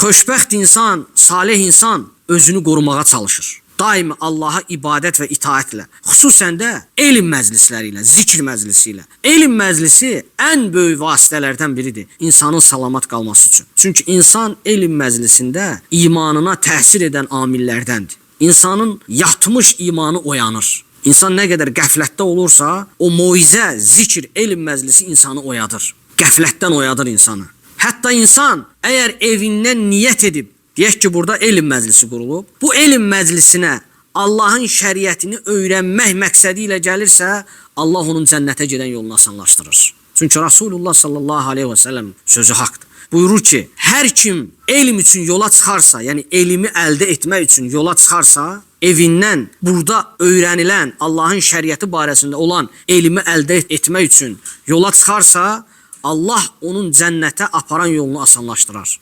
Xoşbəxt insan, salih insan özünü qorumağa çalışır. Daimi Allaha ibadət və itaətlə, xüsusən də elm məclisləri ilə, zikr məclisi ilə. Elm məclisi ən böyük vasitələrdən biridir insanın salamat qalması üçün. Çünki insan elm məclisində imanına təsir edən amillərdəndir. İnsanın yatmış imanı oyanır. İnsan nə qədər qəflətdə olursa, o moizə, zikr, elm məclisi insanı oyadır. Qəflətdən oyadır insanı. Hətta insan əgər evindən niyyət edib, deyək ki, burada elm məclisi qurulub, bu elm məclisinə Allahın şəriətini öyrənmək məqsədi ilə gəlirsə, Allah onun cənnətə gedən yolunu asanlaşdırır. Çünki Rasulullah sallallahu aleyhi və səlləm sözü haqdır. Buyurur ki, hər kim elm üçün yola çıxarsa, yəni elmi əldə etmək üçün yola çıxarsa, evindən burada öyrənilən Allahın şəriəti barəsində olan elmi əldə etmək üçün yola çıxarsa, Allah onun cənnətə aparan yolunu asanlaşdırar.